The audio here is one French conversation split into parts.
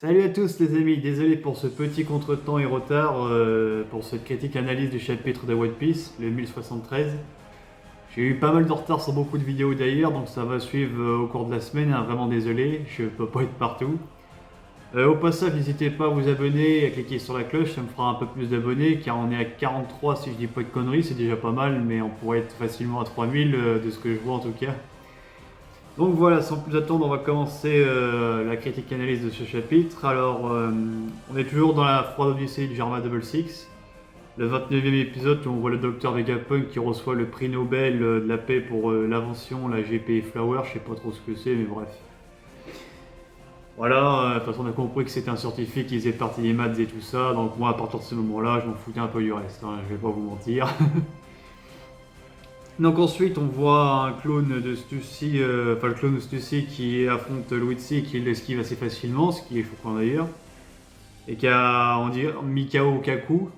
Salut à tous les amis, désolé pour ce petit contretemps et retard pour cette critique analyse du chapitre de One Piece, le 1073. J'ai eu pas mal de retard sur beaucoup de vidéos d'ailleurs, donc ça va suivre au cours de la semaine, hein, vraiment désolé, je peux pas être partout. Au passage, n'hésitez pas à vous abonner et à cliquer sur la cloche, ça me fera un peu plus d'abonnés, car on est à 43 si je dis pas de conneries, c'est déjà pas mal, mais on pourrait être facilement à 3000 de ce que je vois en tout cas. Donc voilà, sans plus attendre, on va commencer la critique analyse de ce chapitre. Alors, on est toujours dans la froide odyssée du Germa Double Six, le 29e épisode où on voit le docteur Vegapunk qui reçoit le prix Nobel de la paix pour l'invention, la GP Flower, je sais pas trop ce que c'est, mais bref. Voilà, de toute façon on a compris que c'était un scientifique qui faisait partie des maths et tout ça, donc moi à partir de ce moment-là, je m'en foutais un peu du reste, hein, je vais pas vous mentir. Donc ensuite on voit un clone de Stussy, enfin le clone de Stussy qui affronte Luizzi qui l'esquive assez facilement, ce qui est choquant d'ailleurs, et qui a on dirait Mikao Kaku.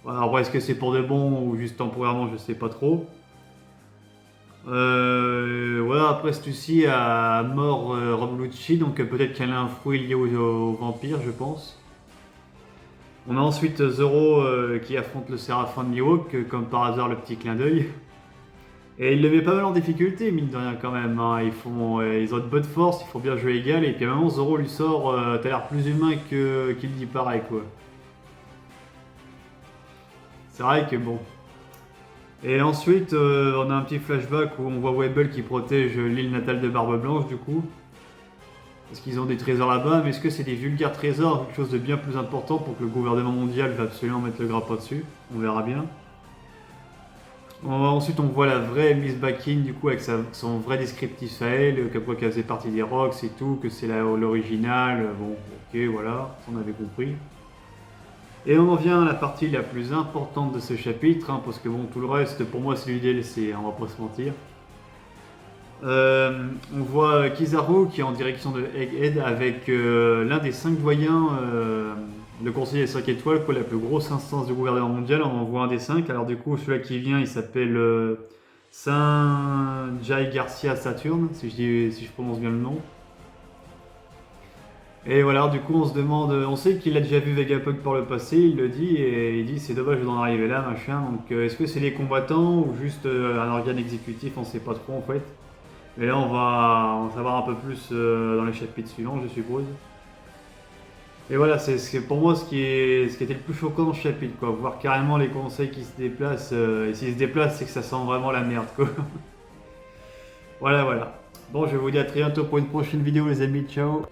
Alors est-ce que c'est pour de bon ou juste temporairement, je sais pas trop. Voilà, après Stussy a mort Rob Lucci, donc peut-être qu'elle a un fruit lié au vampire, je pense. On a ensuite Zoro qui affronte le Séraphin de Mihawk, comme par hasard le petit clin d'œil. Et il le met pas mal en difficulté, mine de rien quand même, hein. Ils ont de bonnes forces, il faut bien jouer égal. Et puis à un moment, Zoro lui sort t'as l'air plus humain qu'il dit pareil, quoi. C'est vrai que bon. Et ensuite, on a un petit flashback où on voit Webble qui protège l'île natale de Barbe Blanche, du coup. Parce qu'ils ont des trésors là-bas, mais est-ce que c'est des vulgaires trésors, quelque chose de bien plus important pour que le gouvernement mondial va absolument mettre le grappin dessus? On verra bien. Ensuite, on voit la vraie Miss Bakin, du coup, avec son vrai descriptif à elle, comme quoi qu'elle faisait partie des Rocks et tout, que c'est l'original. Bon, ok, voilà, on avait compris. Et on en vient à la partie la plus importante de ce chapitre, hein, parce que bon, tout le reste, pour moi, c'est du DLC, hein, on va pas se mentir. On voit Kizaru qui est en direction de Egghead avec l'un des 5 doyens, le conseiller des 5 étoiles, quoi, la plus grosse instance du gouvernement mondial. On en voit un des 5. Alors du coup, celui-là qui vient, il s'appelle Saint Jai Garcia Saturne, si je prononce bien le nom. Et voilà, du coup, on se demande, on sait qu'il a déjà vu Vegapunk par le passé, il le dit, et il dit c'est dommage d'en arriver là, machin. Donc, est-ce que c'est les combattants ou juste un organe exécutif, on sait pas trop en fait. Mais là, on va en savoir un peu plus dans les chapitres suivants, je suppose. Et voilà, pour moi ce qui était le plus choquant dans ce chapitre, quoi. Voir carrément les conseils qui se déplacent. Et s'ils se déplacent, c'est que ça sent vraiment la merde, quoi. Voilà, voilà. Bon, je vous dis à très bientôt pour une prochaine vidéo, les amis. Ciao.